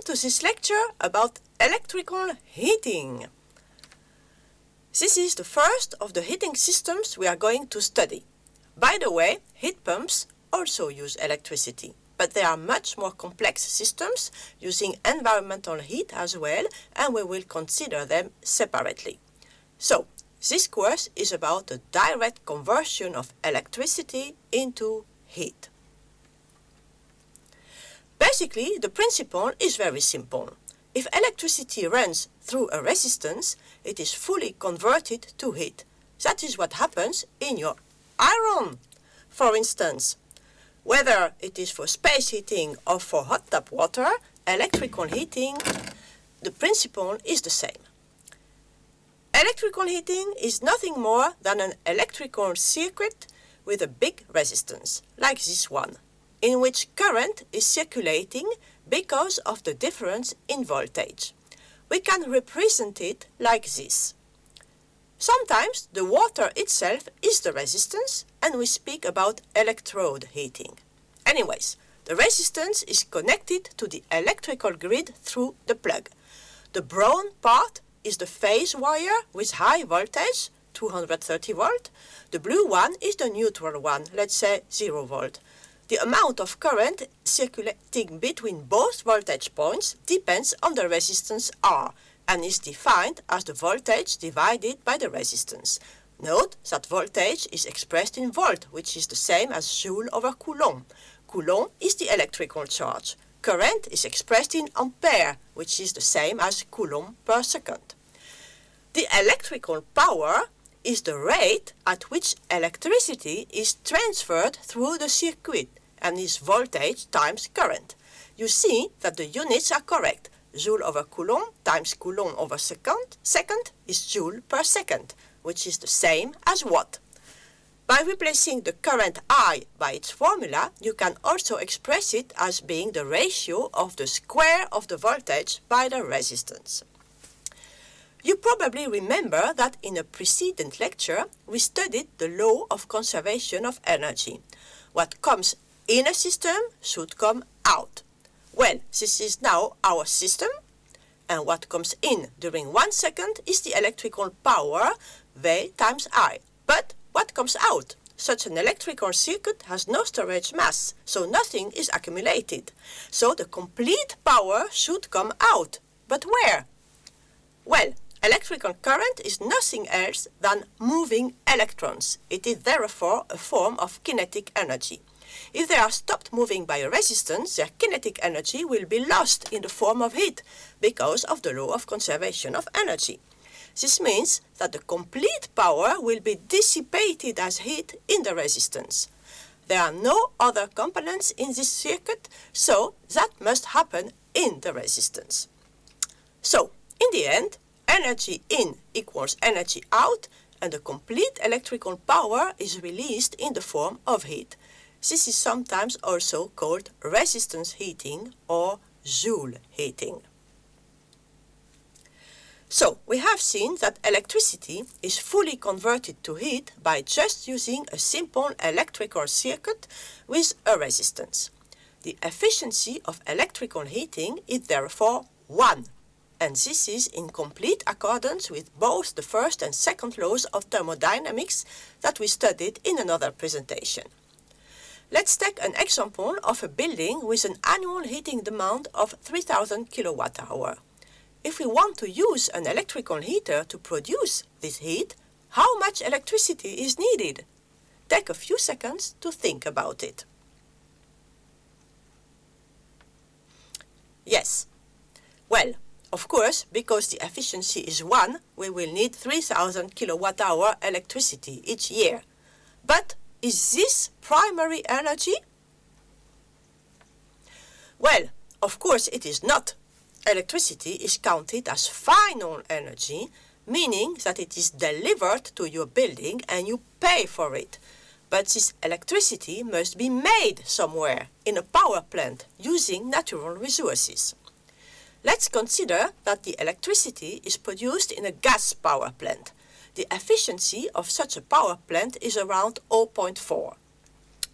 to this lecture about electrical heating. This is the first of the heating systems we are going to study. By the way, heat pumps also use electricity, but they are much more complex systems using environmental heat as well, and we will consider them separately. So, this course is about the direct conversion of electricity into heat. Basically, the principle is very simple. If electricity runs through a resistance, it is fully converted to heat. That is what happens in your iron. For instance, whether it is for space heating or for hot tap water, electrical heating, the principle is the same. Electrical heating is nothing more than an electrical circuit with a big resistance, like this one, in which current is circulating because of the difference in voltage. We can represent it like this. Sometimes the water itself is the resistance, and we speak about electrode heating. Anyways, the resistance is connected to the electrical grid through the plug. The brown part is the phase wire with high voltage, 230 volt. The blue one is the neutral one, let's say 0 volt. The amount of current circulating between both voltage points depends on the resistance R and is defined as the voltage divided by the resistance. Note that voltage is expressed in volt, which is the same as Joule over Coulomb. Coulomb is the electrical charge. Current is expressed in ampere, which is the same as Coulomb per second. The electrical power is the rate at which electricity is transferred through the circuit and is voltage times current. You see that the units are correct. Joule over Coulomb times Coulomb over second is Joule per second, which is the same as watt. By replacing the current I by its formula, you can also express it as being the ratio of the square of the voltage by the resistance. You probably remember that in a precedent lecture we studied the law of conservation of energy. What comes in a system should come out. Well, this is now our system, and what comes in during 1 second is the electrical power V times I. But what comes out? Such an electrical circuit has no storage mass, so nothing is accumulated. So the complete power should come out. But where? Well, electrical current is nothing else than moving electrons. It is therefore a form of kinetic energy. If they are stopped moving by a resistance, their kinetic energy will be lost in the form of heat because of the law of conservation of energy. This means that the complete power will be dissipated as heat in the resistance. There are no other components in this circuit, so that must happen in the resistance. So, in the end, energy in equals energy out, and the complete electrical power is released in the form of heat. This is sometimes also called resistance heating or Joule heating. So, we have seen that electricity is fully converted to heat by just using a simple electrical circuit with a resistance. The efficiency of electrical heating is therefore 1. And this is in complete accordance with both the first and second laws of thermodynamics that we studied in another presentation. Let's take an example of a building with an annual heating demand of 3000 kWh. If we want to use an electrical heater to produce this heat, how much electricity is needed? Take a few seconds to think about it. Yes. Well, of course, because the efficiency is 1, we will need 3000 kWh electricity each year. But is this primary energy? Well, of course it is not. Electricity is counted as final energy, meaning that it is delivered to your building and you pay for it. But this electricity must be made somewhere in a power plant using natural resources. Let's consider that the electricity is produced in a gas power plant. The efficiency of such a power plant is around 0.4.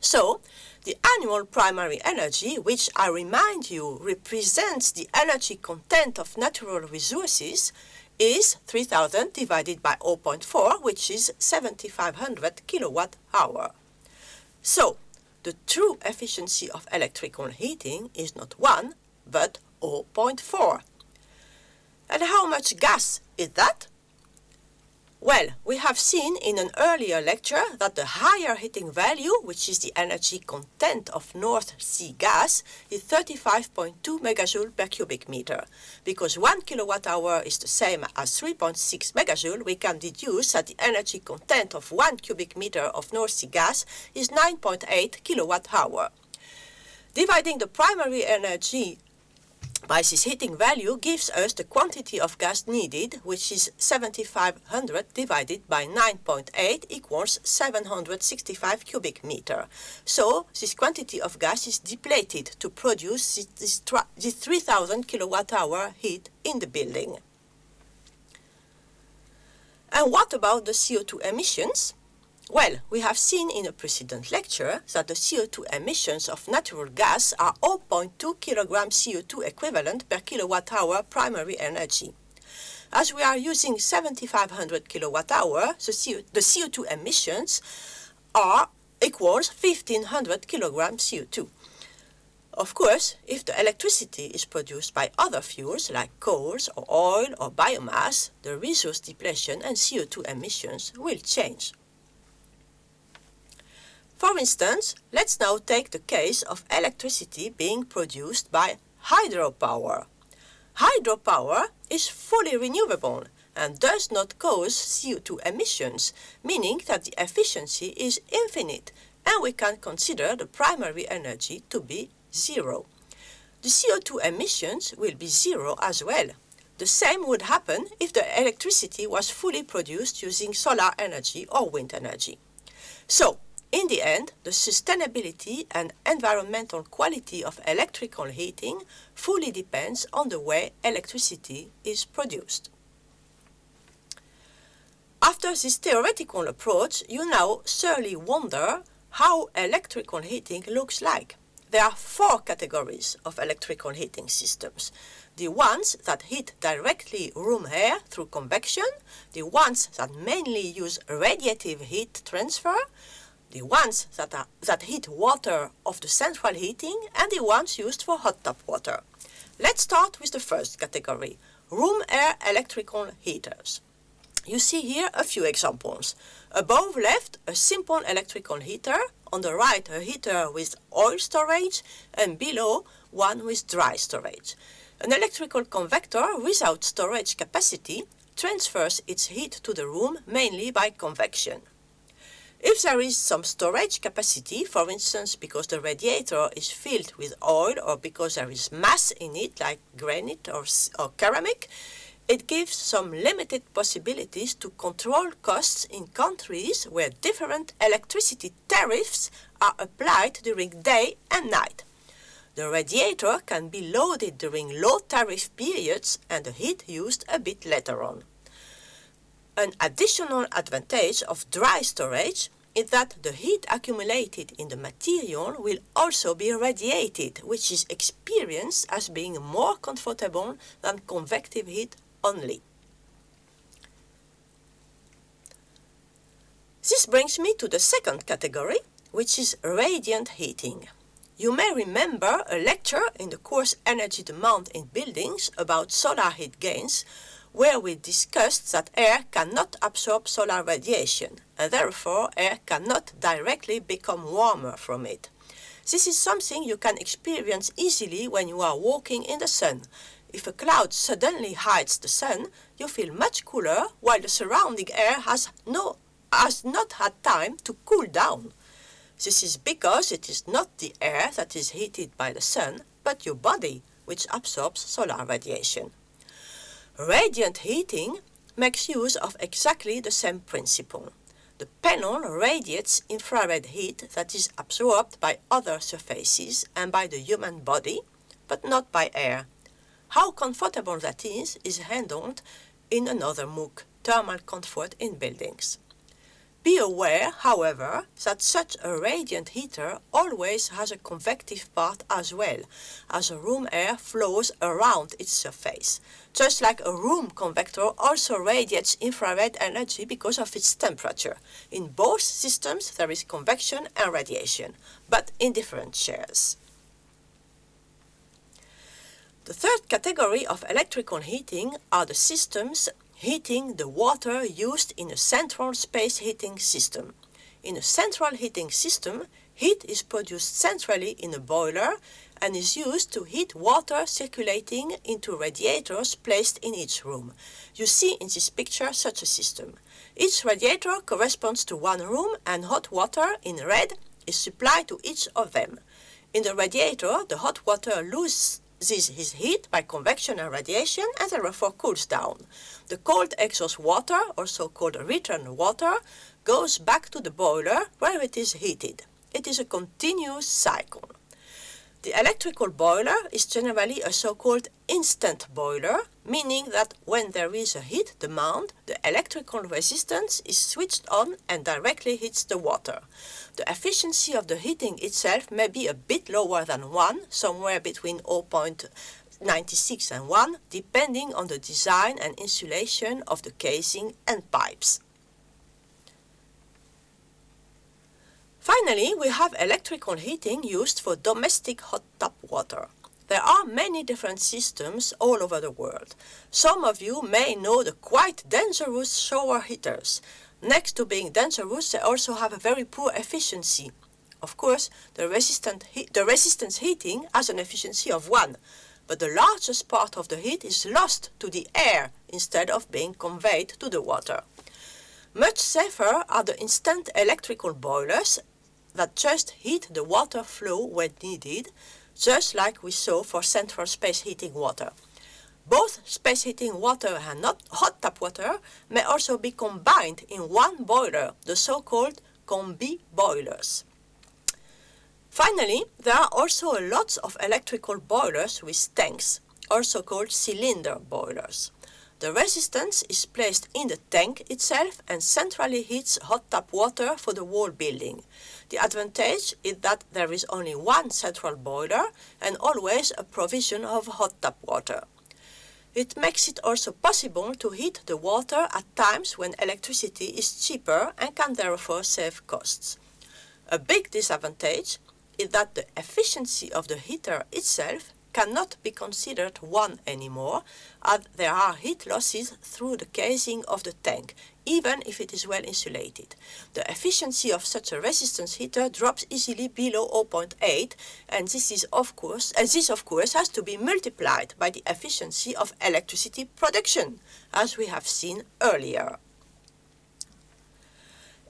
So, the annual primary energy, which I remind you represents the energy content of natural resources, is 3000 divided by 0.4, which is 7500 kilowatt hour. So, the true efficiency of electrical heating is not 1, but 0.4. And how much gas is that? Well, we have seen in an earlier lecture that the higher heating value, which is the energy content of North Sea gas, is 35.2 megajoule per cubic meter. Because 1 kilowatt hour is the same as 3.6 megajoule, we can deduce that the energy content of 1 cubic meter of North Sea gas is 9.8 kilowatt hour. Dividing the primary energy by this heating value gives us the quantity of gas needed, which is 7500 divided by 9.8 equals 765 cubic meter. So this quantity of gas is depleted to produce this 3000 kilowatt hour heat in the building. And what about the CO2 emissions? Well, we have seen in a precedent lecture that the CO2 emissions of natural gas are 0.2 kilogram CO2 equivalent per kilowatt hour primary energy. As we are using 7500 kilowatt hour, the CO2 emissions are equals 1500 kilogram CO2. Of course, if the electricity is produced by other fuels like coals or oil or biomass, the resource depletion and CO2 emissions will change. For instance, let's now take the case of electricity being produced by hydropower. Hydropower is fully renewable and does not cause CO2 emissions, meaning that the efficiency is infinite, and we can consider the primary energy to be zero. The CO2 emissions will be zero as well. The same would happen if the electricity was fully produced using solar energy or wind energy. So, in the end, the sustainability and environmental quality of electrical heating fully depends on the way electricity is produced. After this theoretical approach, you now surely wonder how electrical heating looks like. There are 4 categories of electrical heating systems. The ones that heat directly room air through convection, the ones that mainly use radiative heat transfer, the ones that heat water of the central heating, and the ones used for hot tap water. Let's start with the first category, room air electrical heaters. You see here a few examples. Above left, a simple electrical heater, on the right a heater with oil storage, and below one with dry storage. An electrical convector without storage capacity transfers its heat to the room mainly by convection. If there is some storage capacity, for instance because the radiator is filled with oil or because there is mass in it like granite or ceramic, it gives some limited possibilities to control costs in countries where different electricity tariffs are applied during day and night. The radiator can be loaded during low tariff periods and the heat used a bit later on. An additional advantage of dry storage is that the heat accumulated in the material will also be radiated, which is experienced as being more comfortable than convective heat only. This brings me to the second category, which is radiant heating. You may remember a lecture in the course Energy Demand in Buildings about solar heat gains, where we discussed that air cannot absorb solar radiation, and therefore air cannot directly become warmer from it. This is something you can experience easily when you are walking in the sun. If a cloud suddenly hides the sun, you feel much cooler, while the surrounding air has not had time to cool down. This is because it is not the air that is heated by the sun, but your body, which absorbs solar radiation. Radiant heating makes use of exactly the same principle. The panel radiates infrared heat that is absorbed by other surfaces and by the human body, but not by air. How comfortable that is handled in another MOOC, Thermal Comfort in Buildings. Be aware, however, that such a radiant heater always has a convective part as well, as room air flows around its surface. Just like a room convector also radiates infrared energy because of its temperature. In both systems there is convection and radiation, but in different shares. The third category of electrical heating are the systems heating the water used in a central space heating system. In a central heating system, heat is produced centrally in a boiler and is used to heat water circulating into radiators placed in each room. You see in this picture such a system. Each radiator corresponds to one room and hot water in red is supplied to each of them. In the radiator, the hot water loses his heat by convection and radiation and therefore cools down. The cold exhaust water, also called return water, goes back to the boiler where it is heated. It is a continuous cycle. The electrical boiler is generally a so-called instant boiler, meaning that when there is a heat demand, the electrical resistance is switched on and directly heats the water. The efficiency of the heating itself may be a bit lower than 1, somewhere between 0.96 and 1, depending on the design and insulation of the casing and pipes. Finally, we have electrical heating used for domestic hot tap water. There are many different systems all over the world. Some of you may know the quite dangerous shower heaters. Next to being dangerous, they also have a very poor efficiency. Of course, the resistance heating has an efficiency of 1, but the largest part of the heat is lost to the air instead of being conveyed to the water. Much safer are the instant electrical boilers that just heat the water flow when needed, just like we saw for central space heating water. Both space heating water and hot tap water may also be combined in one boiler, the so-called combi boilers. Finally, there are also lots of electrical boilers with tanks, also called cylinder boilers. The resistance is placed in the tank itself and centrally heats hot tap water for the whole building. The advantage is that there is only one central boiler and always a provision of hot tap water. It makes it also possible to heat the water at times when electricity is cheaper and can therefore save costs. A big disadvantage is that the efficiency of the heater itself cannot be considered 1 anymore, as there are heat losses through the casing of the tank, even if it is well insulated. The efficiency of such a resistance heater drops easily below 0.8, and this of course has to be multiplied by the efficiency of electricity production, as we have seen earlier.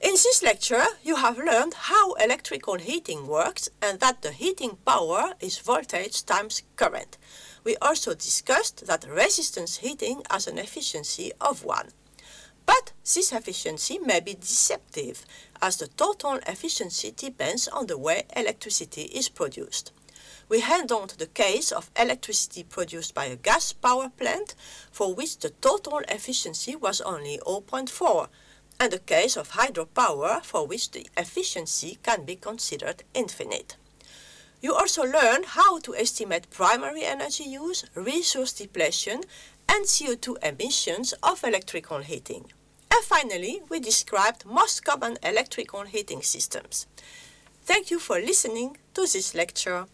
In this lecture, you have learned how electrical heating works and that the heating power is voltage times current. We also discussed that resistance heating has an efficiency of 1. But this efficiency may be deceptive, as the total efficiency depends on the way electricity is produced. We handled the case of electricity produced by a gas power plant, for which the total efficiency was only 0.4. and the case of hydropower, for which the efficiency can be considered infinite. You also learned how to estimate primary energy use, resource depletion, and CO2 emissions of electrical heating. And finally, we described most common electrical heating systems. Thank you for listening to this lecture.